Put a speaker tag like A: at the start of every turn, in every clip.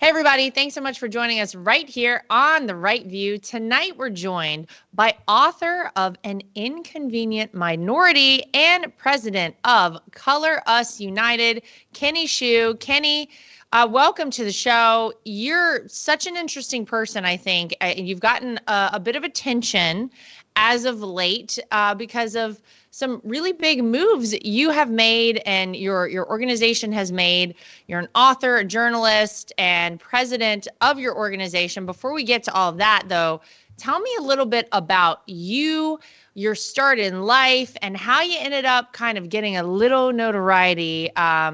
A: Hey, everybody. Thanks so much for joining us right here on The Right View. Tonight, we're joined by author of An Inconvenient Minority and president of Color Us United, Kenny Xu. Kenny, welcome to the show. You're such an interesting person, I think. You've gotten a bit of attention as of late because of some really big moves you have made and your organization has made. You're an author, a journalist, and president of your organization. Before we get to all of that, though, tell me a little bit about you, your start in life, and how you ended up kind of getting a little notoriety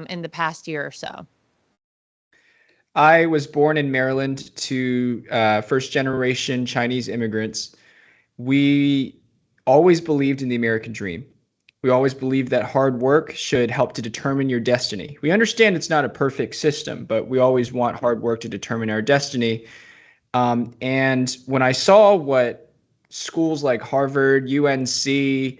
A: in the past year or so.
B: I was born in Maryland to first-generation Chinese immigrants. We always believed in the American dream. We always believed that hard work should help to determine your destiny. We understand it's not a perfect system, but we always want hard work to determine our destiny. And when I saw what schools like Harvard, UNC,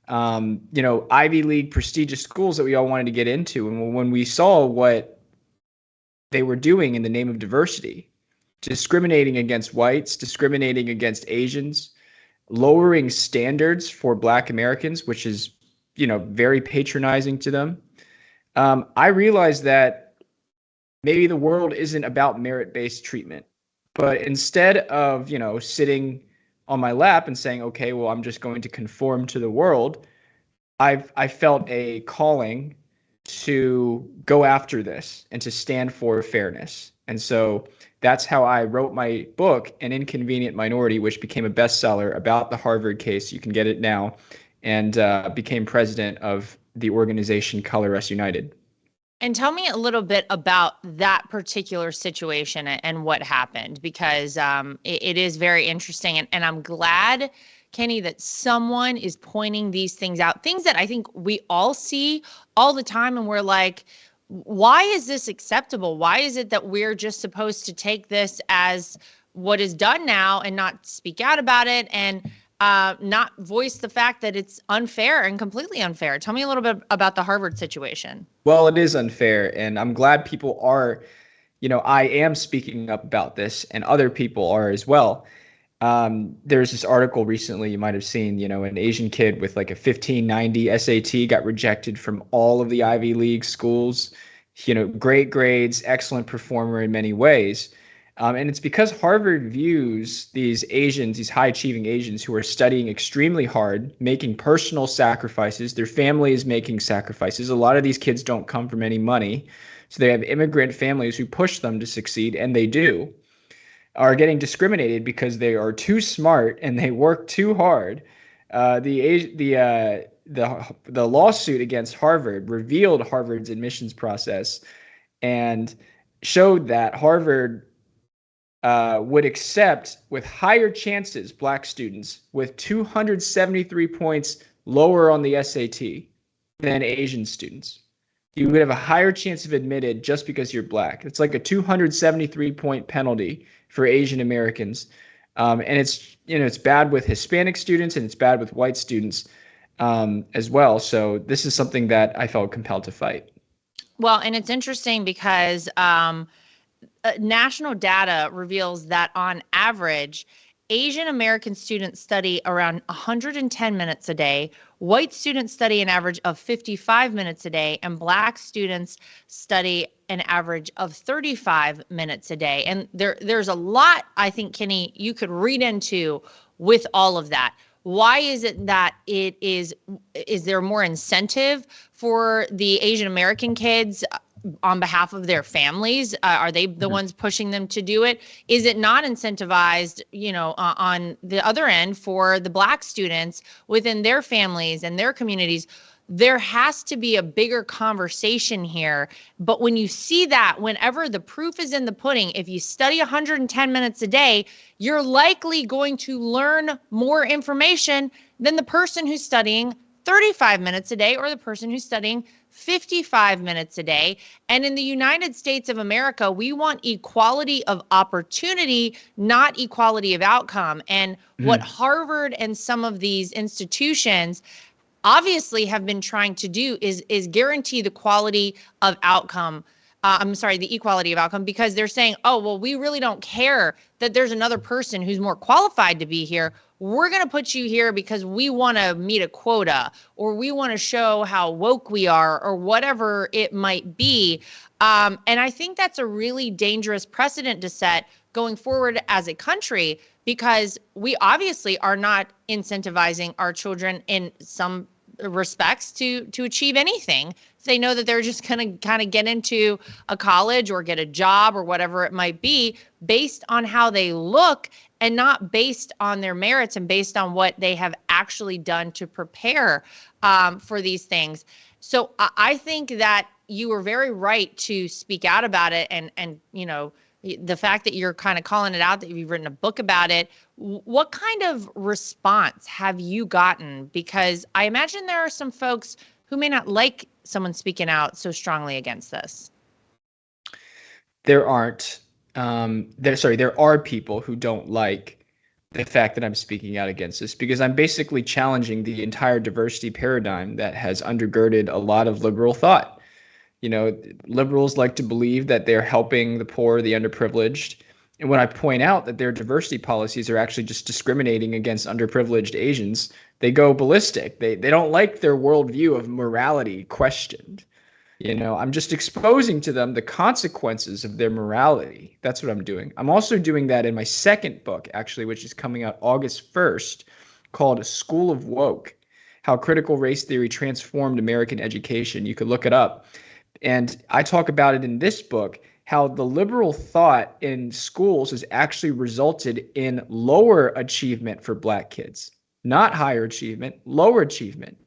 B: Ivy League prestigious schools that we all wanted to get into, and when we saw what they were doing in the name of diversity, discriminating against whites, discriminating against Asians, lowering standards for Black Americans, which is, very patronizing to them. I realized that maybe the world isn't about merit-based treatment, but instead of, sitting on my lap and saying, okay, well, I'm just going to conform to the world, I felt a calling to go after this and to stand for fairness. And so that's how I wrote my book, An Inconvenient Minority, which became a bestseller about the Harvard case. You can get it now, and became president of the organization Color Us United.
A: And tell me a little bit about that particular situation and what happened, because it is very interesting. And I'm glad, Kenny, that someone is pointing these things out, things that I think we all see all the time. And we're like, why is this acceptable? Why is it that we're just supposed to take this as what is done now and not speak out about it and not voice the fact that it's unfair and completely unfair? Tell me a little bit about the Harvard situation.
B: Well, it is unfair, and I'm glad people are, I am speaking up about this, and other people are as well. There's this article recently you might have seen, an Asian kid with like a 1590 SAT got rejected from all of the Ivy League schools, great grades, excellent performer in many ways. And it's because Harvard views these Asians, these high achieving Asians who are studying extremely hard, making personal sacrifices. Their family is making sacrifices. A lot of these kids don't come from any money. So they have immigrant families who push them to succeed, and they do, are getting discriminated because they are too smart and they work too hard. The lawsuit against Harvard revealed Harvard's admissions process and showed that Harvard would accept with higher chances Black students with 273 points lower on the SAT than Asian students. You would have a higher chance of admitted just because you're Black. It's like a 273 point penalty for Asian Americans. And it's bad with Hispanic students and it's bad with white students as well. So this is something that I felt compelled to fight.
A: Well, and it's interesting because national data reveals that on average, Asian American students study around 110 minutes a day. White students study an average of 55 minutes a day, and Black students study an average of 35 minutes a day. And there's a lot, I think, Kenny, you could read into with all of that. Why is it that is there more incentive for the Asian American kids on behalf of their families? Are they the ones pushing them to do it? Is it not incentivized, on the other end for the Black students within their families and their communities? There has to be a bigger conversation here. But when you see that, whenever the proof is in the pudding, if you study 110 minutes a day, you're likely going to learn more information than the person who's studying 35 minutes a day or the person who's studying 55 minutes a day. And in the United States of America, we want equality of opportunity, not equality of outcome. And what Harvard and some of these institutions obviously have been trying to do is guarantee the quality of outcome I'm sorry, the equality of outcome, because they're saying, oh, well, we really don't care that there's another person who's more qualified to be here. We're going to put you here because we want to meet a quota, or we want to show how woke we are, or whatever it might be. And I think that's a really dangerous precedent to set going forward as a country, because we obviously are not incentivizing our children in some respects to achieve anything. They know that they're just going to kind of get into a college or get a job or whatever it might be based on how they look, and not based on their merits and based on what they have actually done to prepare for these things. So I think that you were very right to speak out about it, and the fact that you're kind of calling it out, that you've written a book about it. What kind of response have you gotten? Because I imagine there are some folks who may not like someone speaking out so strongly against this.
B: There aren't. There are people who don't like the fact that I'm speaking out against this, because I'm basically challenging the entire diversity paradigm that has undergirded a lot of liberal thought. Liberals like to believe that they're helping the poor, the underprivileged. And when I point out that their diversity policies are actually just discriminating against underprivileged Asians, they go ballistic. They don't like their worldview of morality questioned. I'm just exposing to them the consequences of their morality. That's what I'm doing. I'm also doing that in my second book, actually, which is coming out August 1st, called School of Woke: How Critical Race Theory Transformed American Education. You could look it up. And I talk about it in this book, how the liberal thought in schools has actually resulted in lower achievement for Black kids, not higher achievement, lower achievement.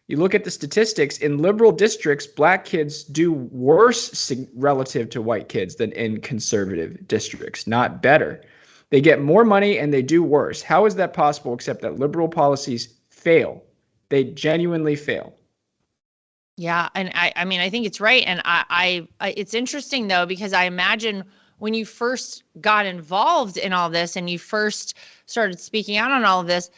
B: You look at the statistics in liberal districts, Black kids do worse relative to white kids than in conservative districts, not better. They get more money and they do worse. How is that possible, except that liberal policies fail? They genuinely fail.
A: Yeah, and I mean, I think it's right, and it's interesting though, because I imagine when you first got involved in all this and you first started speaking out on all of this,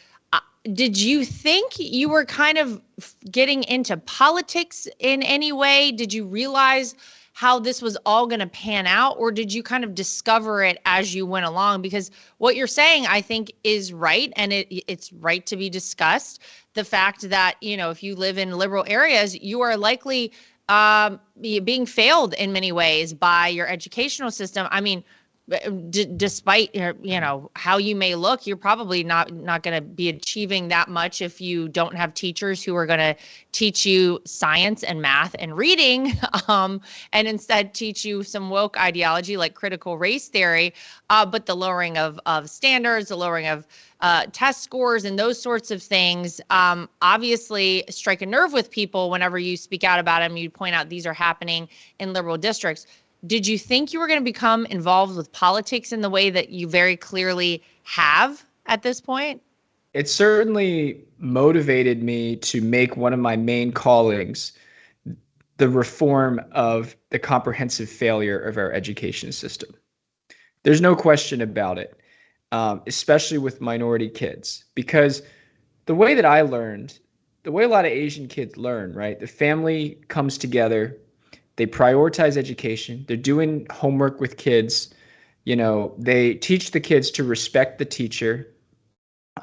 A: did you think you were kind of getting into politics in any way? Did you realize how this was all going to pan out, or did you kind of discover it as you went along? Because what you're saying, I think, is right, and it's right to be discussed. The fact that, if you live in liberal areas, you are likely being failed in many ways by your educational system. I mean, despite how you may look, you're probably not going to be achieving that much if you don't have teachers who are going to teach you science and math and reading, and instead teach you some woke ideology like critical race theory. But the lowering of standards, the lowering of test scores, and those sorts of things obviously strike a nerve with people whenever you speak out about them. You point out these are happening in liberal districts. Did you think you were going to become involved with politics in the way that you very clearly have at this point?
B: It certainly motivated me to make one of my main callings the reform of the comprehensive failure of our education system. There's no question about it, especially with minority kids, because the way that I learned, the way a lot of Asian kids learn, right? The family comes together. They prioritize education. They're doing homework with kids. They teach the kids to respect the teacher.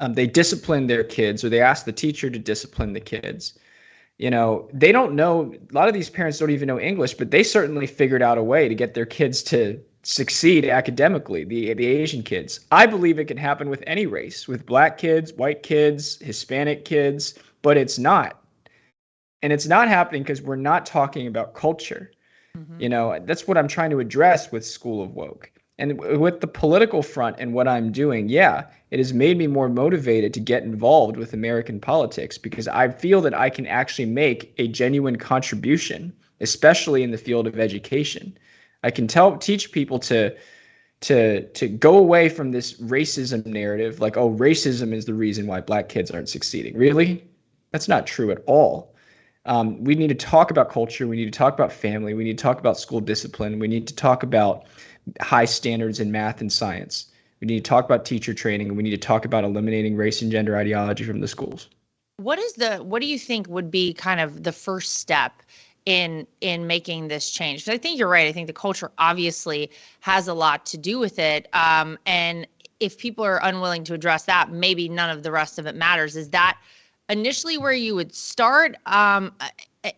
B: They discipline their kids, or they ask the teacher to discipline the kids. They don't know, a lot of these parents don't even know English, but they certainly figured out a way to get their kids to succeed academically, the Asian kids. I believe it can happen with any race, with Black kids, white kids, Hispanic kids, but it's not. And it's not happening because we're not talking about culture. Mm-hmm. That's what I'm trying to address with School of Woke. And with the political front and what I'm doing, yeah, it has made me more motivated to get involved with American politics, because I feel that I can actually make a genuine contribution, especially in the field of education. I can teach people to go away from this racism narrative, like, oh, racism is the reason why Black kids aren't succeeding. Really? That's not true at all. We need to talk about culture. We need to talk about family. We need to talk about school discipline. We need to talk about high standards in math and science. We need to talk about teacher training, and we need to talk about eliminating race and gender ideology from the schools.
A: What do you think would be kind of the first step in making this change? Because I think you're right. I think the culture obviously has a lot to do with it. And if people are unwilling to address that, maybe none of the rest of it matters. Is that initially where you would start?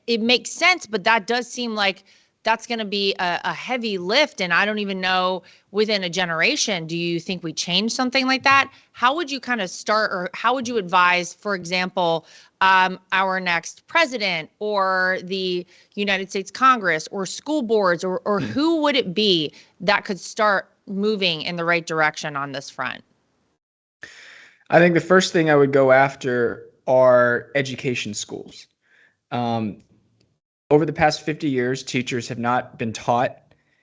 A: It makes sense, but that does seem like that's going to be a heavy lift. And I don't even know, within a generation, do you think we change something like that? How would you kind of start, or how would you advise, for example, our next president or the United States Congress or school boards, or who would it be that could start moving in the right direction on this front?
B: I think the first thing I would go after are education schools. Um, Over the past 50 years, teachers have not been taught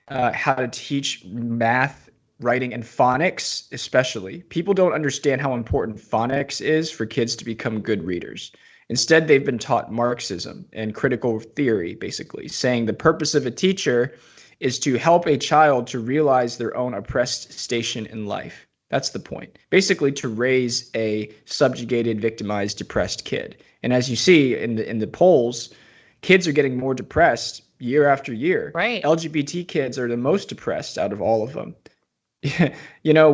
B: how to teach math, writing, and phonics, especially. People don't understand how important phonics is for kids to become good readers. Instead, they've been taught Marxism and critical theory, basically, saying the purpose of a teacher is to help a child to realize their own oppressed station in life. That's the point. Basically, to raise a subjugated, victimized, depressed kid. And as you see in the polls, kids are getting more depressed year after year.
A: Right.
B: LGBT kids are the most depressed out of all of them.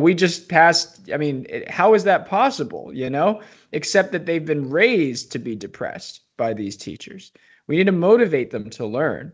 B: We just passed. I mean, how is that possible? Except that they've been raised to be depressed by these teachers. We need to motivate them to learn.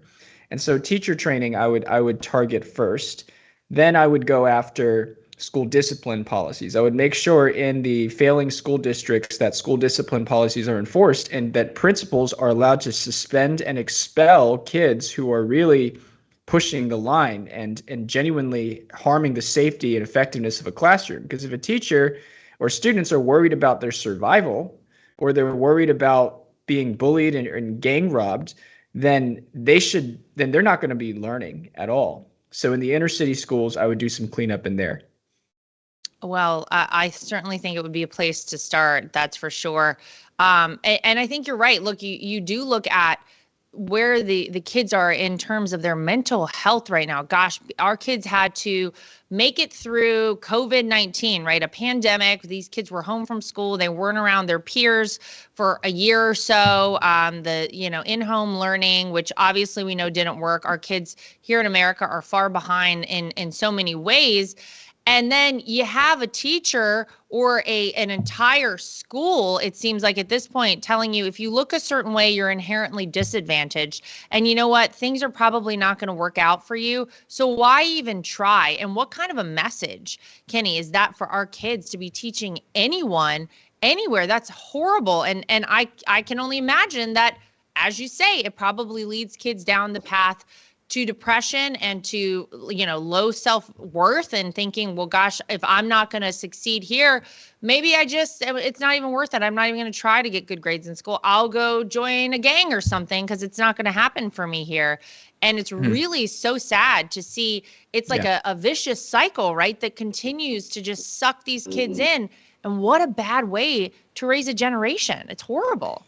B: And so teacher training, I would target first. Then I would go after school discipline policies. I would make sure in the failing school districts that school discipline policies are enforced, and that principals are allowed to suspend and expel kids who are really pushing the line and genuinely harming the safety and effectiveness of a classroom. Because if a teacher or students are worried about their survival, or they're worried about being bullied and gang robbed, then they're not going to be learning at all. So in the inner city schools, I would do some cleanup in there.
A: Well, I certainly think it would be a place to start. That's for sure. And I think you're right. Look, you do look at where the kids are in terms of their mental health right now. Gosh, our kids had to make it through COVID-19, right? A pandemic. These kids were home from school. They weren't around their peers for a year or so. The in-home learning, which obviously we know didn't work. Our kids here in America are far behind in so many ways. And then you have a teacher or an entire school, it seems like at this point, telling you if you look a certain way, you're inherently disadvantaged. And you know what? Things are probably not going to work out for you. So why even try? And what kind of a message, Kenny, is that for our kids to be teaching anyone, anywhere? That's horrible. And I can only imagine that, as you say, it probably leads kids down the path to depression and to, low self-worth, and thinking, well, gosh, if I'm not going to succeed here, maybe it's not even worth it. I'm not even going to try to get good grades in school. I'll go join a gang or something because it's not going to happen for me here. And it's really so sad to see. It's like a vicious cycle, right? That continues to just suck these kids in. And what a bad way to raise a generation. It's horrible.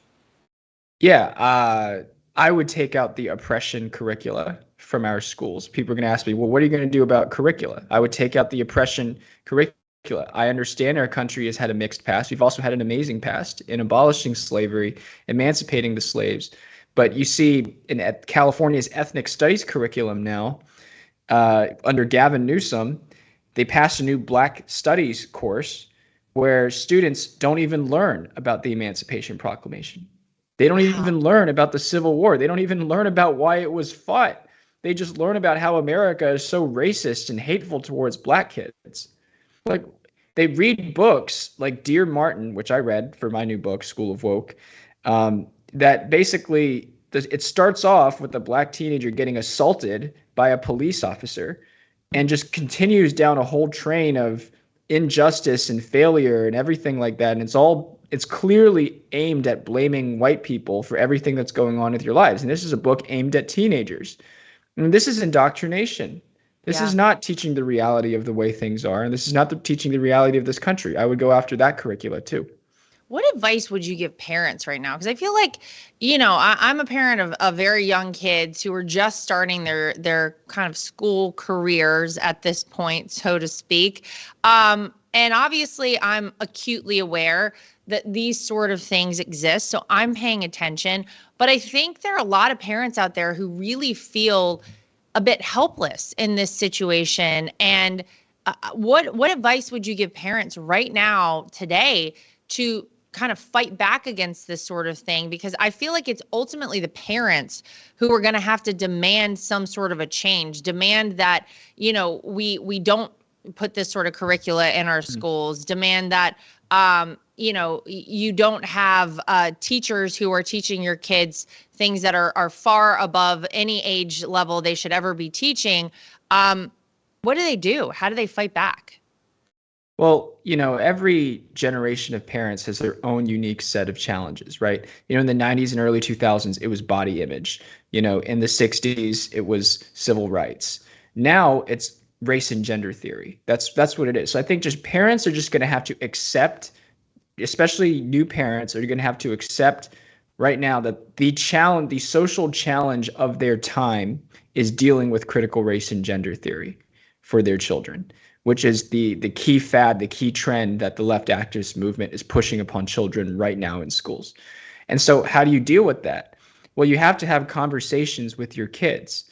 B: Yeah. I would take out the oppression curricula from our schools. People are going to ask me, well, what are you going to do about curricula? I would take out the oppression curricula. I understand our country has had a mixed past. We've also had an amazing past in abolishing slavery, emancipating the slaves. But you see at California's ethnic studies curriculum now, under Gavin Newsom, they passed a new Black Studies course where students don't even learn about the Emancipation Proclamation. They don't even learn about the Civil War. They don't even learn about why it was fought. They just learn about how America is so racist and hateful towards Black kids. Like, they read books like Dear Martin, which I read for my new book, School of Woke, that basically it starts off with a Black teenager getting assaulted by a police officer and just continues down a whole train of injustice and failure and everything like that. And it's clearly aimed at blaming white people for everything that's going on with your lives. And this is a book aimed at teenagers. And this is indoctrination. This is not teaching the reality of the way things are. And this is not teaching the reality of this country. I would go after that curricula too.
A: What advice would you give parents right now? Because I feel like, I'm a parent of very young kids who are just starting their kind of school careers at this point, so to speak. And And obviously I'm acutely aware that these sort of things exist. So I'm paying attention. But I think there are a lot of parents out there who really feel a bit helpless in this situation. And what advice would you give parents right now, today, to kind of fight back against this sort of thing? Because I feel like it's ultimately the parents who are going to have to demand some sort of a change, demand that, we don't put this sort of curricula in our schools, demand that, you don't have teachers who are teaching your kids things that are far above any age level they should ever be teaching. What do they do? How do they fight back?
B: Well, every generation of parents has their own unique set of challenges, right? In the 90s and early 2000s, it was body image. In the 60s, it was civil rights. Now it's race and gender theory. That's what it is. So I think just parents are just going to have to accept, especially new parents are going to have to accept right now that the social challenge of their time is dealing with critical race and gender theory for their children, which is the key fad, the key trend that the left activist movement is pushing upon children right now in schools. And so how do you deal with that? Well, you have to have conversations with your kids.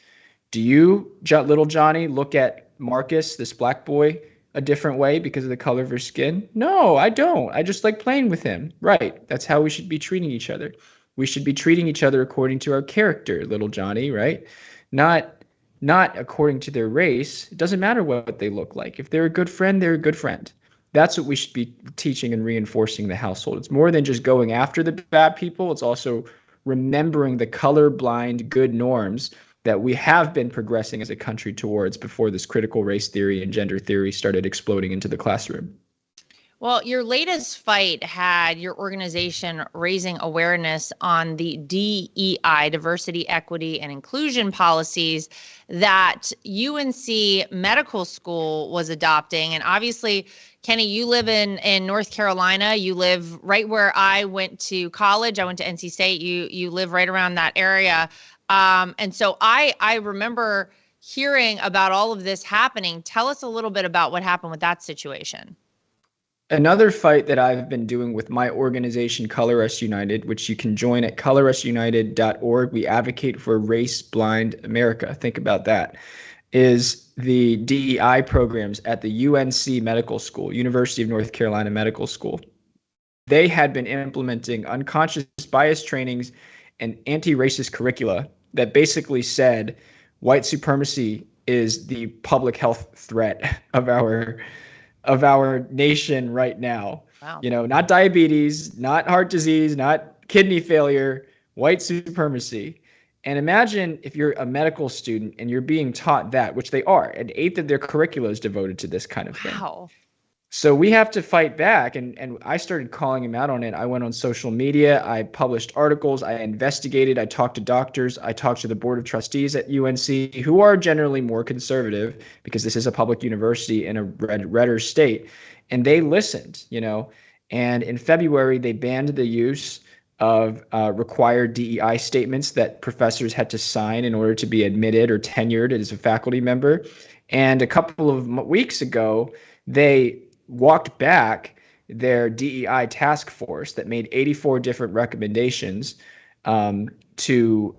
B: Do you, little Johnny, look at Marcus, this black boy, a different way because of the color of her skin? No, I don't. I just like playing with him. Right. That's how we should be treating each other. We should be treating each other according to our character, little Johnny, right? Not according to their race. It doesn't matter what they look like. If they're a good friend, they're a good friend. That's what we should be teaching and reinforcing in the household. It's more than just going after the bad people. It's also remembering the colorblind good norms that we have been progressing as a country towards before this critical race theory and gender theory started exploding into the classroom.
A: Well, your latest fight had your organization raising awareness on the DEI, diversity, equity, and inclusion policies that UNC Medical School was adopting. And obviously, Kenny, you live in North Carolina. You live right where I went to college. I went to NC State. You live right around that area. And so I remember hearing about all of this happening. Tell us a little bit about what happened with that situation.
B: Another fight that I've been doing with my organization, Color Us United, which you can join at colorusunited.org. We advocate for race-blind America. Think about that. Is the DEI programs at the UNC Medical School, University of North Carolina Medical School. They had been implementing unconscious bias trainings and anti-racist curricula that basically said white supremacy is the public health threat of our nation right now.
A: Wow.
B: Not diabetes, not heart disease, not kidney failure, white supremacy. And imagine if you're a medical student and you're being taught that, which they are. An eighth of their curricula is devoted to this kind of thing.
A: Wow.
B: So we have to fight back. And I started calling him out on it. I went on social media. I published articles. I investigated. I talked to doctors. I talked to the board of trustees at UNC, who are generally more conservative because this is a public university in a redder state. And they listened, and in February, they banned the use of required DEI statements that professors had to sign in order to be admitted or tenured as a faculty member. And a couple of weeks ago, they walked back their DEI task force that made 84 different recommendations to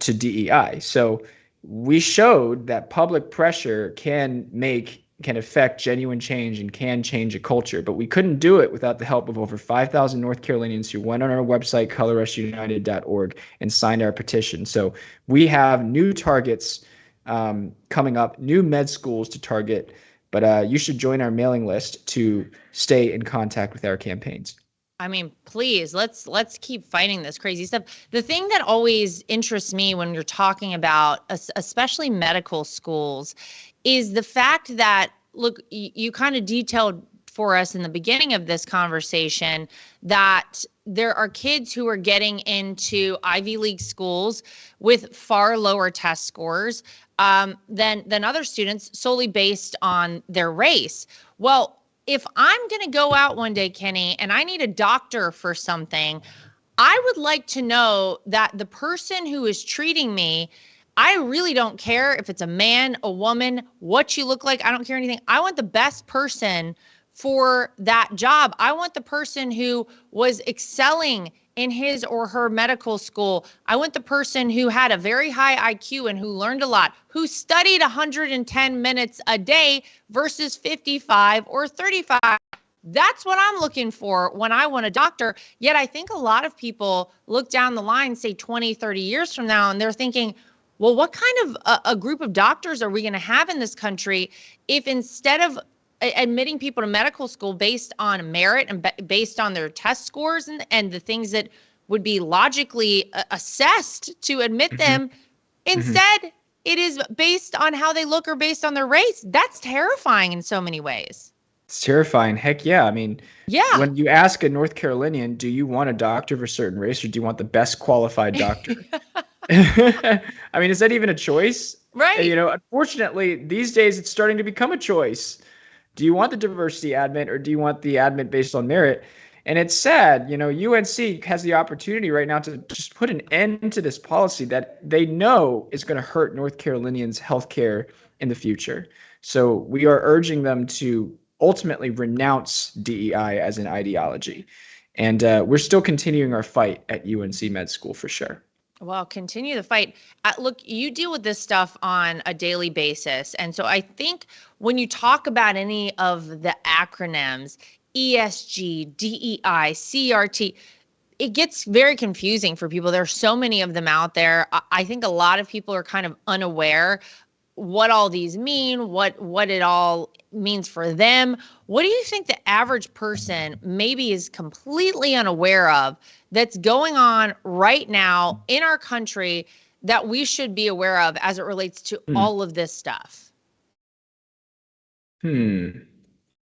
B: DEI. So we showed that public pressure can affect genuine change and can change a culture, but we couldn't do it without the help of over 5,000 North Carolinians who went on our website, colorusunited.org, and signed our petition. So we have new targets coming up, new med schools to target. But you should join our mailing list to stay in contact with our campaigns.
A: I mean, please, let's keep fighting this crazy stuff. The thing that always interests me when you're talking about, especially medical schools, is the fact that, look, you kind of detailed for us in the beginning of this conversation that there are kids who are getting into Ivy League schools with far lower test scores than other students solely based on their race. Well, if I'm going to go out one day, Kenny, and I need a doctor for something, I would like to know that the person who is treating me I really don't care if it's a man, a woman, what you look like. I don't care anything. I want the best person for that job. I want the person who was excelling in his or her medical school. I want the person who had a very high IQ and who learned a lot, who studied 110 minutes a day versus 55 or 35. That's what I'm looking for when I want a doctor. Yet I think a lot of people look down the line, say 20, 30 years from now, and they're thinking, well, what kind of a group of doctors are we going to have in this country if instead of admitting people to medical school based on merit and based on their test scores and the things that would be logically assessed to admit them, instead it is based on how they look or based on their race? That's terrifying in so many ways.
B: It's terrifying. Heck yeah. I mean,
A: yeah.
B: When you ask a North Carolinian, do you want a doctor of a certain race or do you want the best qualified doctor? I mean, is that even a choice?
A: Right.
B: You know, unfortunately, these days it's starting to become a choice. Do you want the diversity admit or do you want the admit based on merit? And it's sad, you know, UNC has the opportunity right now to just put an end to this policy that they know is going to hurt North Carolinians' healthcare in the future. So we are urging them to ultimately renounce DEI as an ideology. And we're still continuing our fight at UNC Med School for sure.
A: Well, continue the fight. Look, you deal with this stuff on a daily basis. And so I think when you talk about any of the acronyms, ESG, DEI, CRT, it gets very confusing for people. There are so many of them out there. I think a lot of people are kind of unaware what all these mean, what it all means for them. What do you think the average person maybe is completely unaware of that's going on right now in our country that we should be aware of as it relates to all of this stuff? I mean,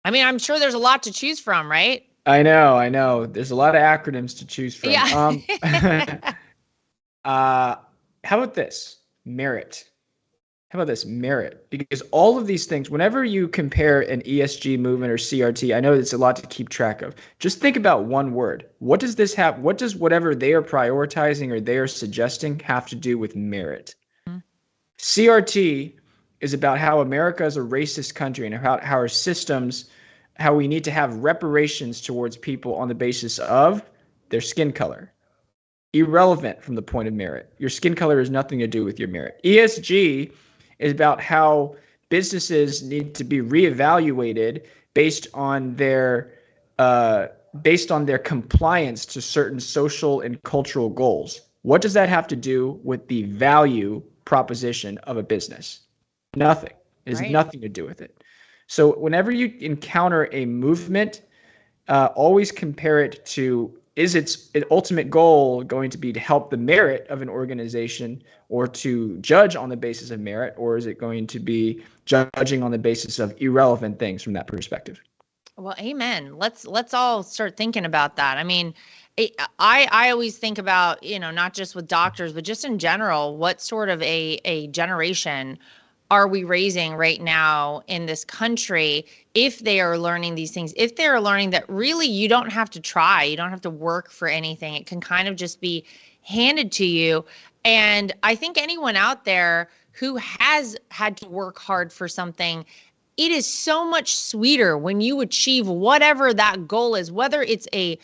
A: I'm sure there's a lot to choose from, right?
B: I know. There's a lot of acronyms to choose from.
A: Yeah.
B: How about this? Merit. How about this? Merit. Because all of these things, whenever you compare an ESG movement or CRT, I know it's a lot to keep track of. Just think about one word. What does this have? What does whatever they are prioritizing or they are suggesting have to do with merit? CRT is about how America is a racist country and how our systems, how we need to have reparations towards people on the basis of their skin color. Irrelevant from the point of merit. Your skin color has nothing to do with your merit. ESG is about how businesses need to be reevaluated based on their compliance to certain social and cultural goals. What does that have to do with the value proposition of a business? Nothing. It has nothing to do with it. So whenever you encounter a movement, always compare it to, is its ultimate goal going to be to help the merit of an organization or to judge on the basis of merit, or is it going to be judging on the basis of irrelevant things from that perspective?
A: Well, amen. Let's all start thinking about that. I mean, I always think about, not just with doctors, but just in general, what sort of a generation are we raising right now in this country if they are learning these things, if they're learning that really you don't have to try, you don't have to work for anything. It can kind of just be handed to you. And I think anyone out there who has had to work hard for something, it is so much sweeter when you achieve whatever that goal is, whether it's a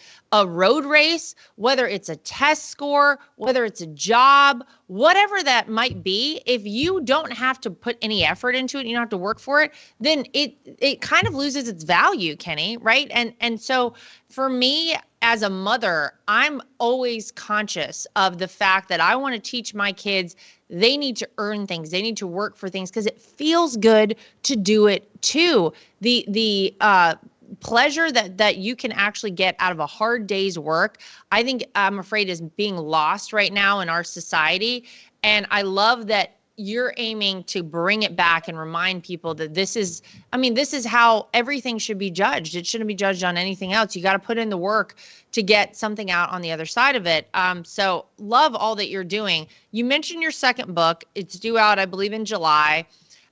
A: road race, whether it's a test score, whether it's a job, whatever that might be. If you don't have to put any effort into it, you don't have to work for it, then it kind of loses its value, Kenny, right? And so for me as a mother, I'm always conscious of the fact that I want to teach my kids they need to earn things. They need to work for things because it feels good to do it too. The pleasure that you can actually get out of a hard day's work, I think, I'm afraid, is being lost right now in our society. And I love that you're aiming to bring it back and remind people that this is how everything should be judged. It shouldn't be judged on anything else. You got to put in the work to get something out on the other side of it. So love all that you're doing. You mentioned your second book. It's due out, I believe, in July.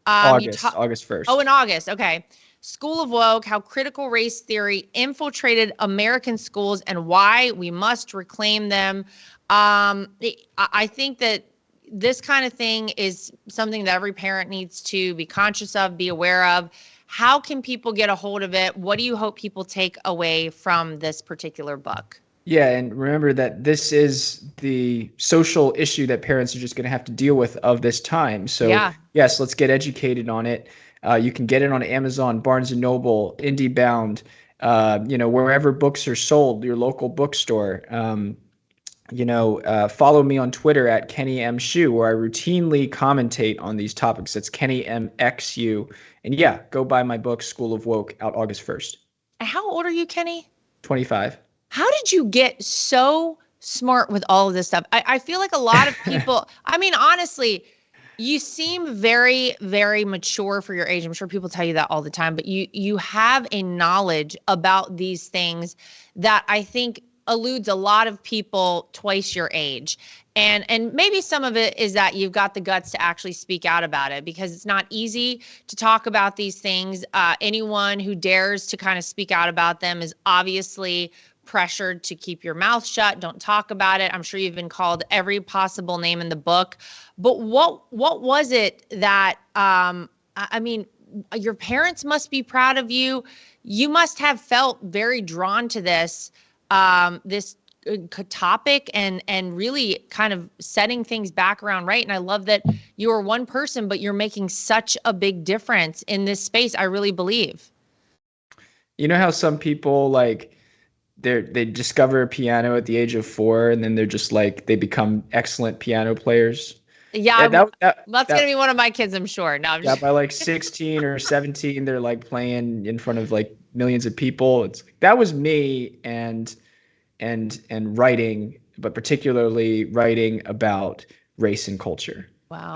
B: August 1st.
A: Oh, in August. Okay. School of Woke, How Critical Race Theory Infiltrated American Schools and Why We Must Reclaim Them. I think that this kind of thing is something that every parent needs to be conscious of, be aware of. How can people get a hold of it? What do you hope people take away from this particular book?
B: Yeah, and remember that this is the social issue that parents are just going to have to deal with of this time. So yes, let's get educated on it. You can get it on Amazon, Barnes and Noble, IndieBound, wherever books are sold, your local bookstore. Follow me on Twitter at Kenny M. Shu, where I routinely commentate on these topics. That's Kenny M. XU. And yeah, go buy my book, School of Woke, out August 1st.
A: How old are you, Kenny?
B: 25.
A: How did you get so smart with all of this stuff? I feel like a lot of people, I mean, honestly, you seem very, very mature for your age. I'm sure people tell you that all the time, but you have a knowledge about these things that I think eludes a lot of people twice your age. And maybe some of it is that you've got the guts to actually speak out about it, because it's not easy to talk about these things. Anyone who dares to kind of speak out about them is obviously pressured to keep your mouth shut. Don't talk about it. I'm sure you've been called every possible name in the book. But what was it that, I mean, your parents must be proud of you. You must have felt very drawn to this topic and really kind of setting things back around right. And I love that you are one person, but you're making such a big difference in this space, I really believe.
B: You know how some people they discover a piano at the age of 4 and then they're just they become excellent piano players?
A: Yeah, that's going to be one of my kids, I'm sure. No,
B: by 16 or 17, they're playing in front of millions of people. It's that was me and writing, but particularly writing about race and culture.
A: Wow.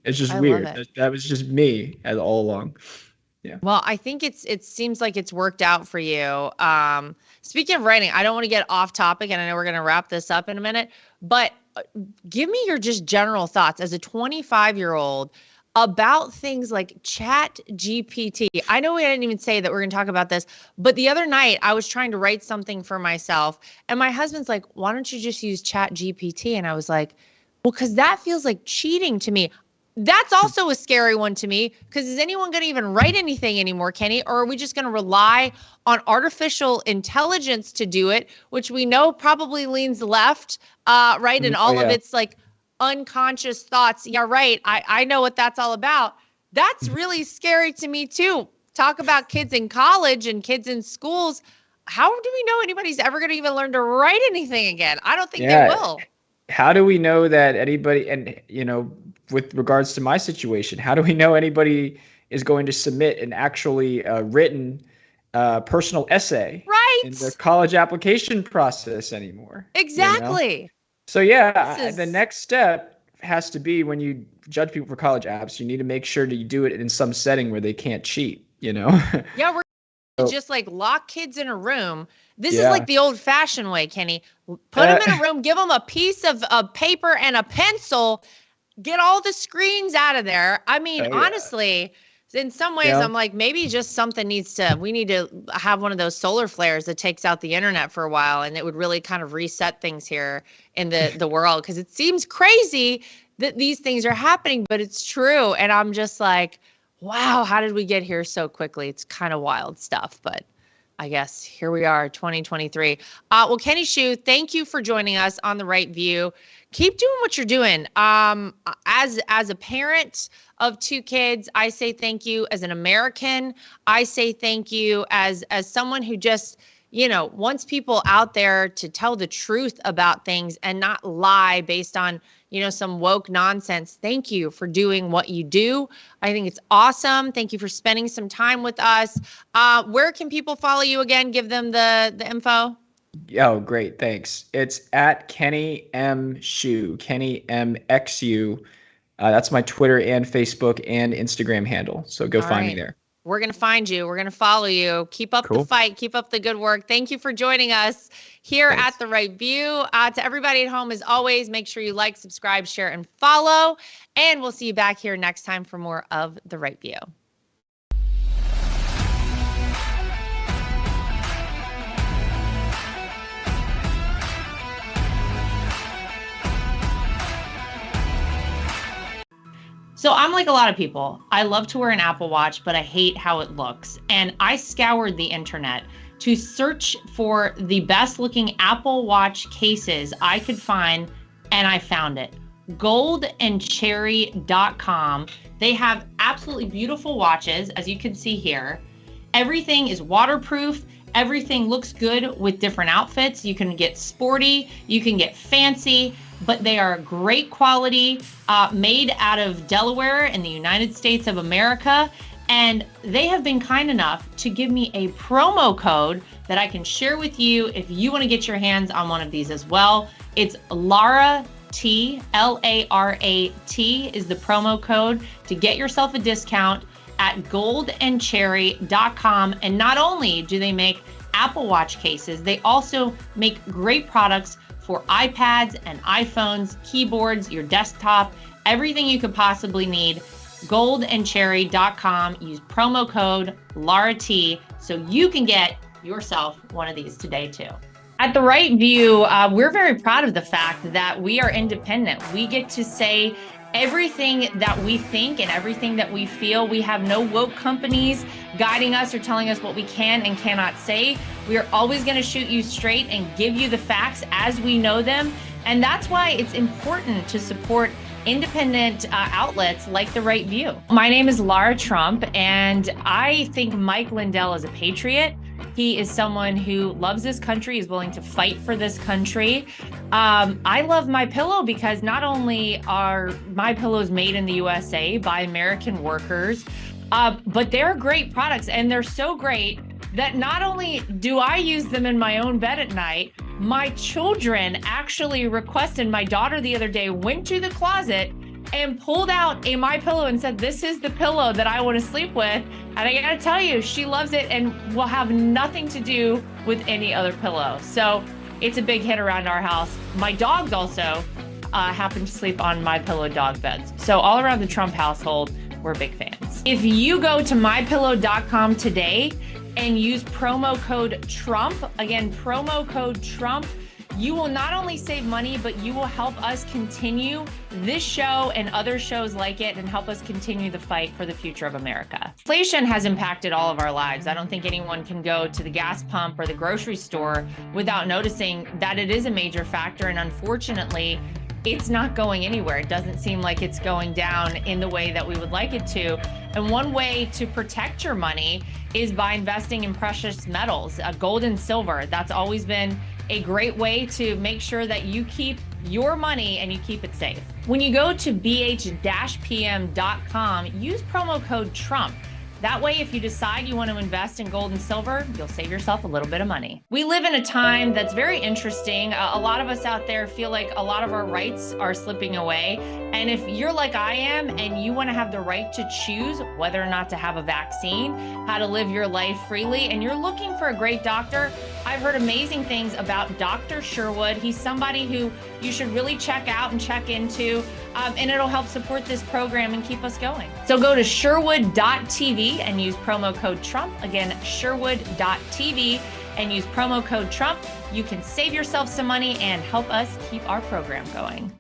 B: It's just weird. That was just me all along. Yeah.
A: Well, I think it seems like it's worked out for you. Speaking of writing, I don't want to get off topic, and I know we're going to wrap this up in a minute, but give me your just general thoughts as a 25-year-old about things like Chat GPT. I know we didn't even say that we're going to talk about this, but the other night I was trying to write something for myself, and my husband's like, why don't you just use Chat GPT? And I was like, well, because that feels like cheating to me. That's also a scary one to me, because is anyone going to even write anything anymore, Kenny? Or are we just going to rely on artificial intelligence to do it, which we know probably leans left, right? And all of its unconscious thoughts. Yeah, right. I know what that's all about. That's really scary to me too. Talk about kids in college and kids in schools. How do we know anybody's ever going to even learn to write anything again? I don't think they will.
B: How do we know that anybody, and with regards to my situation, how do we know anybody is going to submit an actually written personal essay in the college application process anymore?
A: Exactly.
B: So the next step has to be, when you judge people for college apps, you need to make sure that you do it in some setting where they can't cheat, Yeah,
A: we're just lock kids in a room. This is like the old-fashioned way, Kenny. Put them in a room, give them a piece of paper and a pencil, get all the screens out of there. I mean, honestly, in some ways, I'm like, maybe just we need to have one of those solar flares that takes out the internet for a while, and it would really kind of reset things here in the world, because it seems crazy that these things are happening, but it's true. And I'm just like, wow, how did we get here so quickly? It's kind of wild stuff, but I guess here we are, 2023. Well, Kenny Shu, thank you for joining us on The Right View. Keep doing what you're doing. As a parent of 2 kids, I say thank you. As an American, I say thank you. As someone who just, wants people out there to tell the truth about things and not lie based on, some woke nonsense. Thank you for doing what you do. I think it's awesome. Thank you for spending some time with us. Where can people follow you again? Give them the info.
B: Oh, great. Thanks. It's at Kenny M. Shu, Kenny M. XU. That's my Twitter and Facebook and Instagram handle. So go find me there.
A: We're going to find you. We're going to follow you. Keep up the fight. Keep up the good work. Thank you for joining us here at The Right View. To everybody at home, as always, make sure you like, subscribe, share, and follow. And we'll see you back here next time for more of The Right View. So I'm like a lot of people. I love to wear an Apple Watch, but I hate how it looks. And I scoured the internet to search for the best looking Apple Watch cases I could find, and I found it. Goldandcherry.com. They have absolutely beautiful watches, as you can see here. Everything is waterproof. Everything looks good with different outfits. You can get sporty, you can get fancy, but they are great quality, made out of Delaware in the United States of America. And they have been kind enough to give me a promo code that I can share with you if you want to get your hands on one of these as well. It's Lara T, L-A-R-A-T is the promo code to get yourself a discount at goldandcherry.com. And not only do they make Apple Watch cases, they also make great products for iPads and iPhones, keyboards, your desktop, everything you could possibly need. Goldandcherry.com. Use promo code LARAT so you can get yourself one of these today too. At The Right View, we're very proud of the fact that we are independent. We get to say everything that we think and everything that we feel. We have no woke companies guiding us or telling us what we can and cannot say. We are always going to shoot you straight and give you the facts as we know them. And that's why it's important to support independent outlets like The Right View. My name is Lara Trump, and I think Mike Lindell is a patriot. He is someone who loves this country, is willing to fight for this country. I love MyPillow because not only are MyPillows made in the USA by American workers, but they're great products, and they're so great that not only do I use them in my own bed at night, my children actually requested. My daughter the other day went to the closet and pulled out a MyPillow and said, "This is the pillow that I want to sleep with." And I gotta tell you, she loves it and will have nothing to do with any other pillow. So it's a big hit around our house. My dogs also happen to sleep on MyPillow dog beds. So all around the Trump household, we're big fans. If you go to mypillow.com today and use promo code Trump, again, promo code Trump, you will not only save money, but you will help us continue this show and other shows like it and help us continue the fight for the future of America. Inflation has impacted all of our lives. I don't think anyone can go to the gas pump or the grocery store without noticing that it is a major factor. And unfortunately, it's not going anywhere. It doesn't seem like it's going down in the way that we would like it to. And one way to protect your money is by investing in precious metals, gold and silver. That's always been a great way to make sure that you keep your money and you keep it safe. When you go to bh-pm.com, use promo code Trump. That way, if you decide you want to invest in gold and silver, you'll save yourself a little bit of money. We live in a time that's very interesting. A lot of us out there feel like a lot of our rights are slipping away. And if you're like I am and you want to have the right to choose whether or not to have a vaccine, how to live your life freely, and you're looking for a great doctor, I've heard amazing things about Dr. Sherwood. He's somebody who you should really check out and check into, and it'll help support this program and keep us going. So go to sherwood.tv and use promo code Trump. Again, sherwood.tv and use promo code Trump. You can save yourself some money and help us keep our program going.